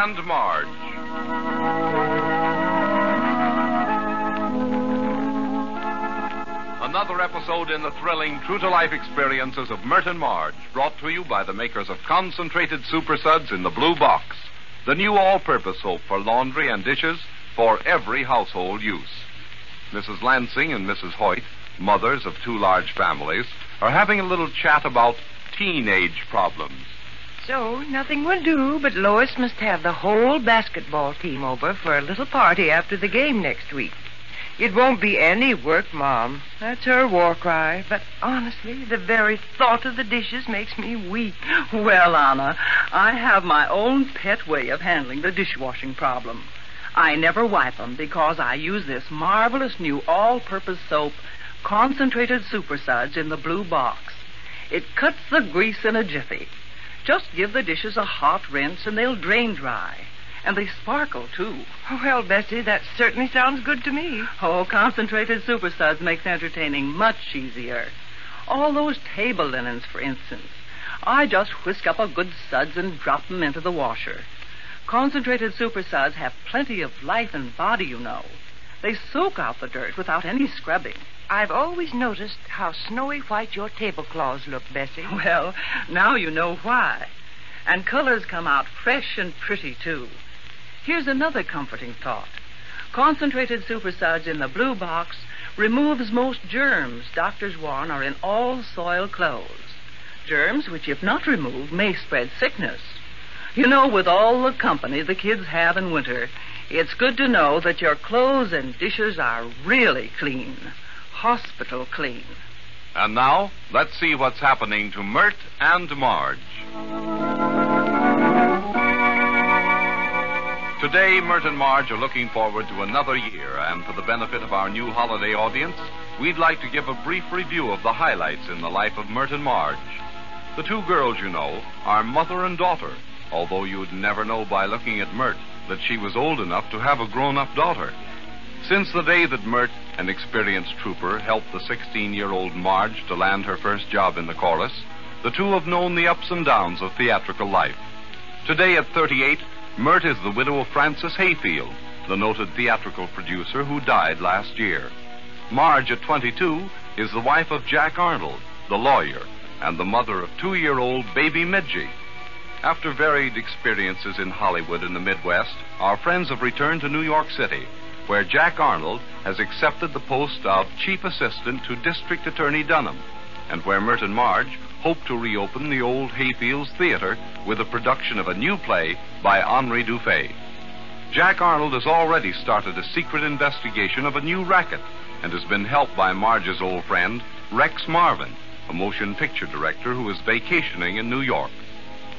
and Marge. Another episode in the thrilling, true-to-life experiences of Mert and Marge, brought to you by the makers of Concentrated Super Suds in the Blue Box, the new all-purpose soap for laundry and dishes for every household use. Mrs. Lansing and Mrs. Hoyt, mothers of two large families, are having a little chat about teenage problems. So, nothing will do, but Lois must have the whole basketball team over for a little party after the game next week. It won't be any work, Mom. That's her war cry. But honestly, the very thought of the dishes makes me weak. Well, Anna, I have my own pet way of handling the dishwashing problem. I never wipe them because I use this marvelous new all-purpose soap, Concentrated Super Suds in the Blue Box. It cuts the grease in a jiffy. Just give the dishes a hot rinse and they'll drain dry. And they sparkle, too. Well, Bessie, that certainly sounds good to me. Oh, Concentrated Super Suds makes entertaining much easier. All those table linens, for instance. I just whisk up a good suds and drop them into the washer. Concentrated Super Suds have plenty of life and body, you know. They soak out the dirt without any scrubbing. I've always noticed how snowy white your tablecloths look, Bessie. Well, now you know why. And colors come out fresh and pretty, too. Here's another comforting thought. Concentrated Super Suds in the Blue Box removes most germs doctors warn are in all soiled clothes. Germs which, if not removed, may spread sickness. You know, with all the company the kids have in winter, it's good to know that your clothes and dishes are really clean. Hospital clean. And now, let's see what's happening to Mert and Marge. Today, Mert and Marge are looking forward to another year, and for the benefit of our new holiday audience, we'd like to give a brief review of the highlights in the life of Mert and Marge. The two girls, you know, are mother and daughter, although you'd never know by looking at Mert that she was old enough to have a grown-up daughter. Since the day that Mert, an experienced trooper, helped the 16-year-old Marge to land her first job in the chorus, the two have known the ups and downs of theatrical life. Today, at 38, Mert is the widow of Francis Hayfield, the noted theatrical producer who died last year. Marge, at 22, is the wife of Jack Arnold, the lawyer, and the mother of 2-year-old baby Midgie. After varied experiences in Hollywood and the Midwest, our friends have returned to New York City, where Jack Arnold has accepted the post of Chief Assistant to District Attorney Dunham, and where Mert and Marge hope to reopen the old Hayfields Theater with a production of a new play by Henri Dufay. Jack Arnold has already started a secret investigation of a new racket and has been helped by Marge's old friend, Rex Marvin, a motion picture director who is vacationing in New York.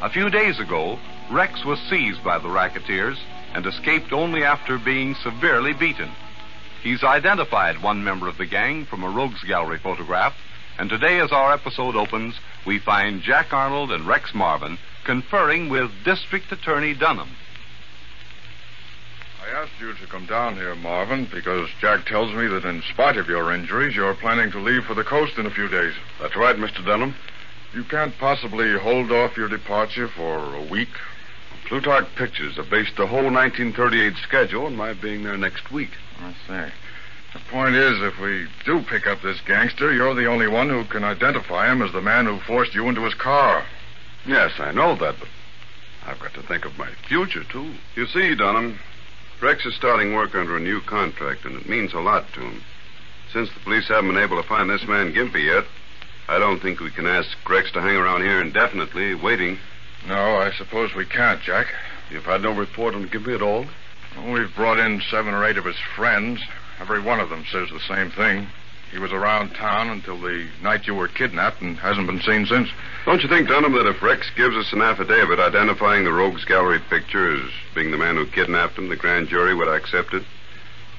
A few days ago, Rex was seized by the racketeers and escaped only after being severely beaten. He's identified one member of the gang from a rogues gallery photograph, and today as our episode opens, we find Jack Arnold and Rex Marvin conferring with District Attorney Dunham. I asked you to come down here, Marvin, because Jack tells me that in spite of your injuries, you're planning to leave for the coast in a few days. That's right, Mr. Dunham. You can't possibly hold off your departure for a week? Plutarch Pictures have based the whole 1938 schedule on my being there next week. I see. The point is, if we do pick up this gangster, you're the only one who can identify him as the man who forced you into his car. Yes, I know that, but I've got to think of my future, too. You see, Dunham, Rex is starting work under a new contract, and it means a lot to him. Since the police haven't been able to find this man Gimpy yet, I don't think we can ask Rex to hang around here indefinitely, waiting. No, I suppose we can't, Jack. You've had no report on Gimpy at all? Well, we've brought in 7 or 8 of his friends. Every one of them says the same thing. He was around town until the night you were kidnapped and hasn't been seen since. Don't you think, Dunham, that if Rex gives us an affidavit identifying the rogues gallery picture as being the man who kidnapped him, the grand jury would accept it?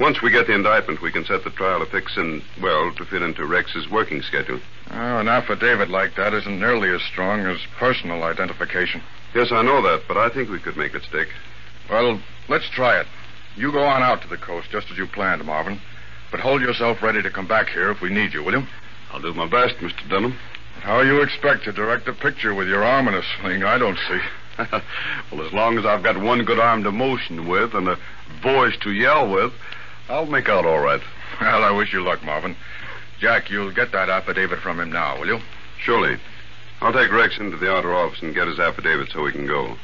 Once we get the indictment, we can set the trial to fix in, well, to fit into Rex's working schedule. Oh, an affidavit like that isn't nearly as strong as personal identification. Yes, I know that, but I think we could make it stick. Well, let's try it. You go on out to the coast just as you planned, Marvin. But hold yourself ready to come back here if we need you, will you? I'll do my best, Mr. Dunham. How you expect to direct a picture with your arm in a sling, I don't see. Well, as long as I've got one good arm to motion with and a voice to yell with, I'll make out all right. Well, I wish you luck, Marvin. Jack, you'll get that affidavit from him now, will you? Surely. I'll take Rex into the outer office and get his affidavit so he can go.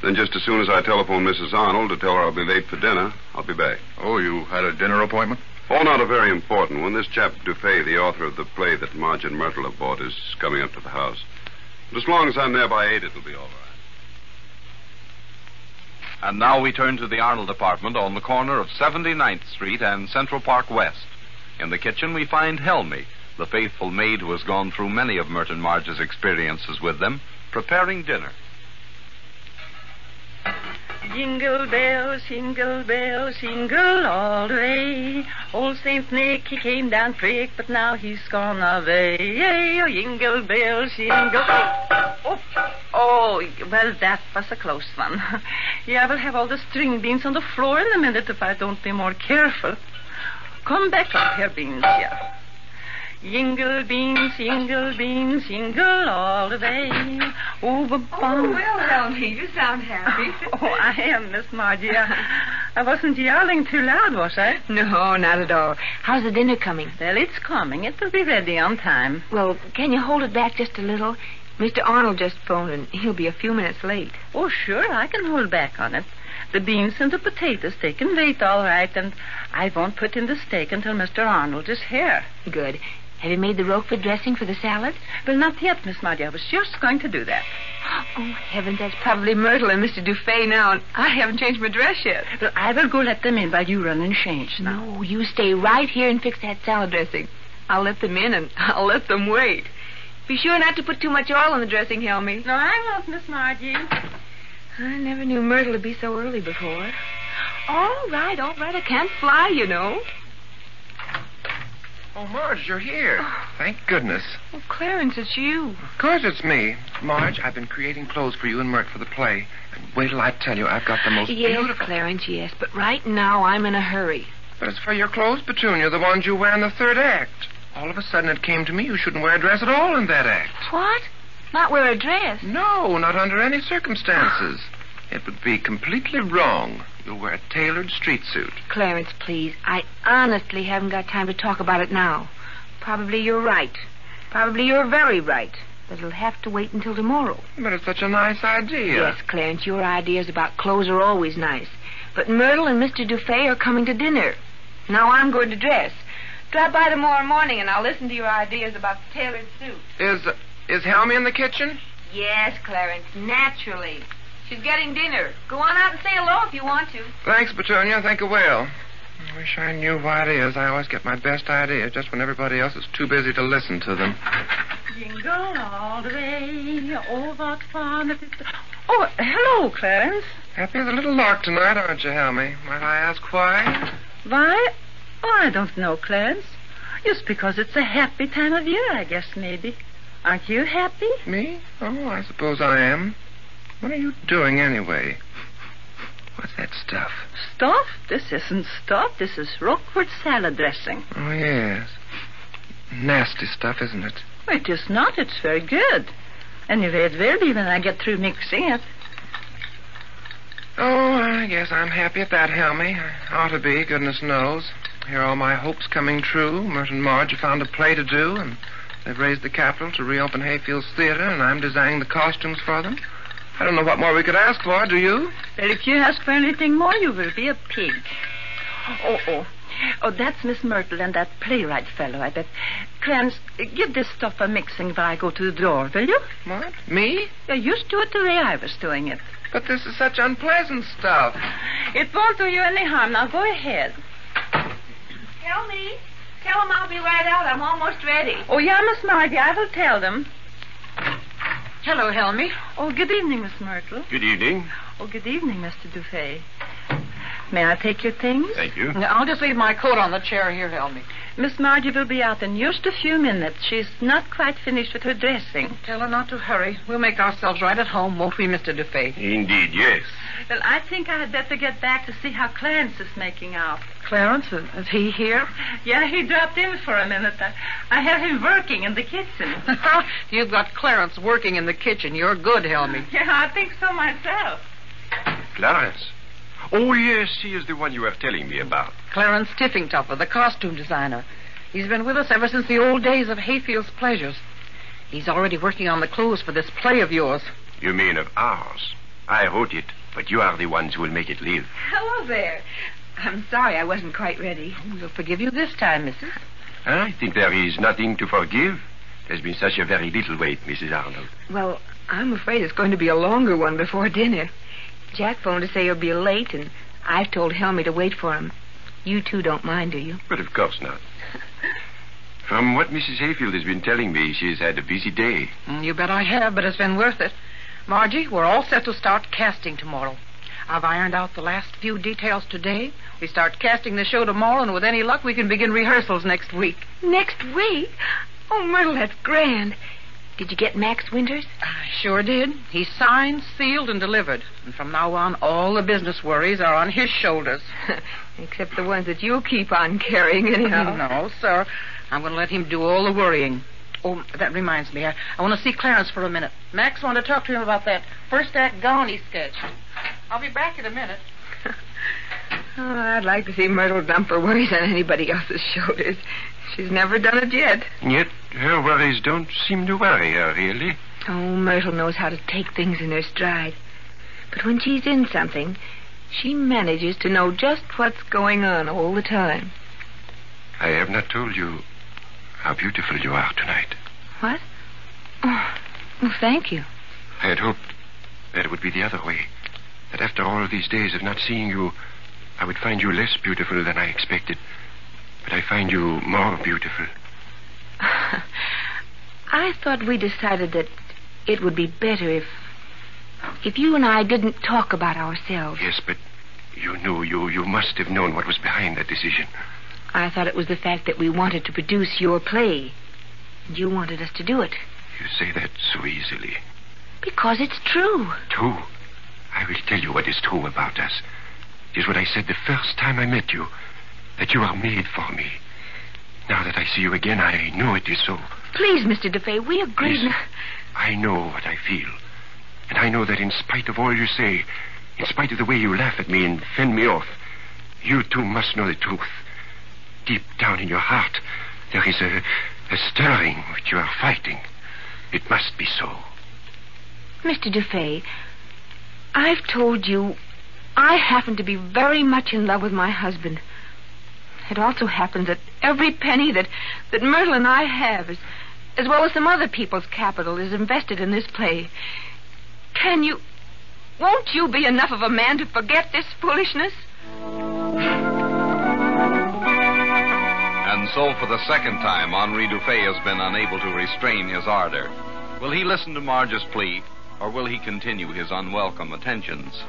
Then just as soon as I telephone Mrs. Arnold to tell her I'll be late for dinner, I'll be back. Oh, you had a dinner appointment? Oh, not a very important one. This chap Dufay, the author of the play that Marge and Myrtle have bought, is coming up to the house. But as long as I'm there by 8, it'll be all right. And now we turn to the Arnold apartment on the corner of 79th Street and Central Park West. In the kitchen, we find Helmy, the faithful maid who has gone through many of Merton Marge's experiences with them, preparing dinner. Jingle bells, jingle all the way. Old Saint Nick, he came down prick, but now he's gone away. Oh, jingle bells, jingle... Oh, well, that was a close one. Yeah, I will have all the string beans on the floor in a minute if I don't be more careful. Come back up here, Beans, yeah. Jingle beans, jingle all the way. Oh, well, Helmy, you sound happy. Oh, I am, Miss Margie. I wasn't yelling too loud, was I? No, not at all. How's the dinner coming? Well, it's coming. It will be ready on time. Well, can you hold it back just a little? Mr. Arnold just phoned, and he'll be a few minutes late. Oh, sure, I can hold back on it. The beans and the potatoes, they can wait all right, and I won't put in the steak until Mr. Arnold is here. Good. Have you made the Roquefort dressing for the salad? Well, not yet, Miss Margie. I was just going to do that. Oh, heavens, that's probably Myrtle and Mr. Dufay now, and I haven't changed my dress yet. Well, I will go let them in while you run and change now. No, you stay right here and fix that salad dressing. I'll let them in, and I'll let them wait. Be sure not to put too much oil on the dressing, Helmy. No, I won't, Miss Margie. I never knew Myrtle to be so early before. All right. I can't fly, you know. Oh, Marge, you're here. Thank goodness. Oh, Clarence, it's you. Of course it's me. Marge, I've been creating clothes for you and Mert for the play. And wait till I tell you, I've got the most beautiful... Yes, Clarence, yes. But right now, I'm in a hurry. But it's for your clothes, Petunia, the ones you wear in the third act. All of a sudden it came to me you shouldn't wear a dress at all in that act. What? Not wear a dress? No, not under any circumstances. It would be completely wrong. You'll wear a tailored street suit. Clarence, please. I honestly haven't got time to talk about it now. Probably you're right. Probably you're very right. But it'll have to wait until tomorrow. But it's such a nice idea. Yes, Clarence, your ideas about clothes are always nice. But Myrtle and Mr. Dufay are coming to dinner. Now I'm going to dress. Drop by tomorrow morning and I'll listen to your ideas about the tailored suit. Is Helmy in the kitchen? Yes, Clarence, naturally. She's getting dinner. Go on out and say hello if you want to. Thanks, Petunia. I think I will. I wish I knew what it is. I always get my best ideas just when everybody else is too busy to listen to them. Jingle all the way. Oh, what fun it is. Oh, hello, Clarence. Happy as a little lark tonight, aren't you, Helmy? Might I ask why? Why? Oh, I don't know, Clarence. Just because it's a happy time of year, I guess, maybe. Aren't you happy? Me? Oh, I suppose I am. What are you doing, anyway? What's that stuff? Stuff? This isn't stuff. This is Roquefort salad dressing. Oh, yes. Nasty stuff, isn't it? It is not. It's very good. Anyway, it will be when I get through mixing it. Oh, I guess I'm happy at that, Helmy. I ought to be, goodness knows. Here are all my hopes coming true. Mert and Marge have found a play to do, and they've raised the capital to reopen Hayfield's Theater, and I'm designing the costumes for them. I don't know what more we could ask for, do you? Well, if you ask for anything more, you will be a pig. Oh, that's Miss Myrtle and that playwright fellow, I bet. Clarence, give this stuff a mixing while I go to the drawer, will you? What? Me? Yeah, you do it the way I was doing it. But this is such unpleasant stuff. It won't do you any harm. Now go ahead. Helmy, tell them I'll be right out. I'm almost ready. Oh, yeah, Miss Margie, I will tell them. Hello, Helmy. Oh, good evening, Miss Myrtle. Good evening. Oh, good evening, Mr. Dufay. May I take your things? Thank you. I'll just leave my coat on the chair here, Helmy. Miss Margie will be out in just a few minutes. She's not quite finished with her dressing. Tell her not to hurry. We'll make ourselves right at home, won't we, Mr. Dufay? Indeed, yes. Well, I think I had better get back to see how Clarence is making out. Clarence, is he here? Yeah, he dropped in for a minute. I have him working in the kitchen. You've got Clarence working in the kitchen. You're good, Helmy. Yeah, I think so myself. Clarence. Oh, yes, he is the one you were telling me about. Clarence Tiffingtuffer, the costume designer. He's been with us ever since the old days of Hayfield's Pleasures. He's already working on the clothes for this play of yours. You mean of ours? I wrote it, but you are the ones who will make it live. Hello there. I'm sorry I wasn't quite ready. We'll forgive you this time, Mrs. I think there is nothing to forgive. There's been such a very little wait, Mrs. Arnold. Well, I'm afraid it's going to be a longer one before dinner. Jack phoned to say he'll be late, and I've told Helmy to wait for him. You two don't mind, do you? But of course not. From what Mrs. Hayfield has been telling me, she's had a busy day. You bet I have, but it's been worth it. Margie, we're all set to start casting tomorrow. I've ironed out the last few details today. We start casting the show tomorrow, and with any luck, we can begin rehearsals next week. Next week? Oh, Myrtle, that's grand. Did you get Max Winters? I sure did. He's signed, sealed, and delivered. And from now on, all the business worries are on his shoulders. Except the ones that you'll keep on carrying anyhow. No, sir. I'm going to let him do all the worrying. Oh, that reminds me. I want to see Clarence for a minute. Max wanted to talk to him about that first act gown he sketched. I'll be back in a minute. Oh, I'd like to see Myrtle dump her worries on anybody else's shoulders. She's never done it yet. Yet her worries don't seem to worry her, really. Oh, Myrtle knows how to take things in her stride. But when she's in something, she manages to know just what's going on all the time. I have not told you how beautiful you are tonight. What? Oh, well, thank you. I had hoped that it would be the other way. That after all these days of not seeing you, I would find you less beautiful than I expected. But I find you more beautiful. I thought we decided that it would be better if you and I didn't talk about ourselves. Yes, but you knew, you must have known what was behind that decision. I thought it was the fact that we wanted to produce your play. And you wanted us to do it. You say that so easily. Because it's true. True? I will tell you what is true about us. It is what I said the first time I met you. That you are made for me. Now that I see you again, I know it is so. Please, Mr. Dufay, we agreed. Listen, I know what I feel. And I know that in spite of all you say, in spite of the way you laugh at me and fend me off, you too must know the truth. Deep down in your heart, there is a stirring which you are fighting. It must be so. Mr. Dufay, I've told you I happen to be very much in love with my husband. It also happens that every penny that Myrtle and I have, as well as some other people's capital, is invested in this play. Won't you be enough of a man to forget this foolishness? And so, for the second time, Henri Dufay has been unable to restrain his ardor. Will he listen to Marge's plea, or will he continue his unwelcome attentions?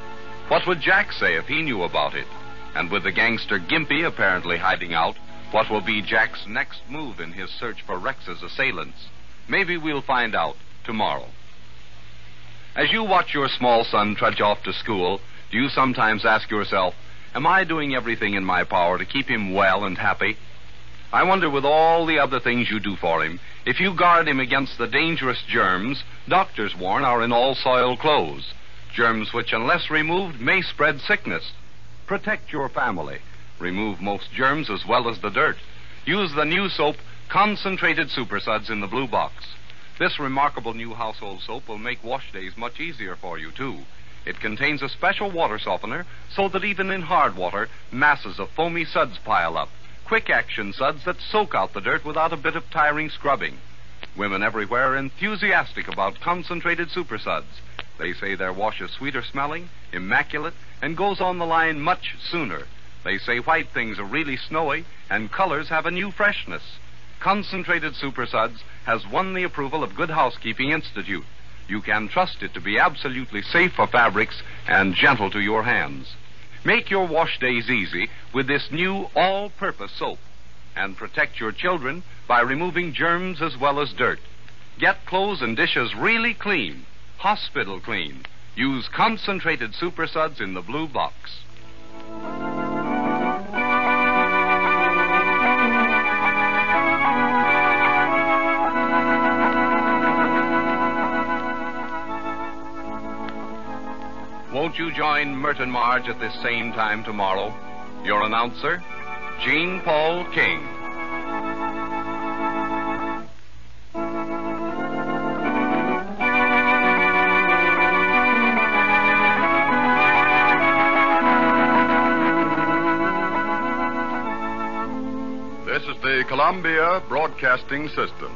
What would Jack say if he knew about it? And with the gangster Gimpy apparently hiding out, what will be Jack's next move in his search for Rex's assailants? Maybe we'll find out tomorrow. As you watch your small son trudge off to school, do you sometimes ask yourself, am I doing everything in my power to keep him well and happy? I wonder, with all the other things you do for him, if you guard him against the dangerous germs doctors warn are in all soiled clothes, germs which, unless removed, may spread sickness. Protect your family. Remove most germs as well as the dirt. Use the new soap, Concentrated Super Suds, in the blue box. This remarkable new household soap will make wash days much easier for you, too. It contains a special water softener so that even in hard water, masses of foamy suds pile up. Quick-action suds that soak out the dirt without a bit of tiring scrubbing. Women everywhere are enthusiastic about Concentrated Super Suds. They say their wash is sweeter smelling, immaculate, and goes on the line much sooner. They say white things are really snowy, and colors have a new freshness. Concentrated Super Suds has won the approval of Good Housekeeping Institute. You can trust it to be absolutely safe for fabrics and gentle to your hands. Make your wash days easy with this new all-purpose soap. And protect your children by removing germs as well as dirt. Get clothes and dishes really clean, hospital clean. Use concentrated Super Suds in the blue box. Won't you join Merton Marge at this same time tomorrow? Your announcer, Jean Paul King. This is the Columbia Broadcasting System.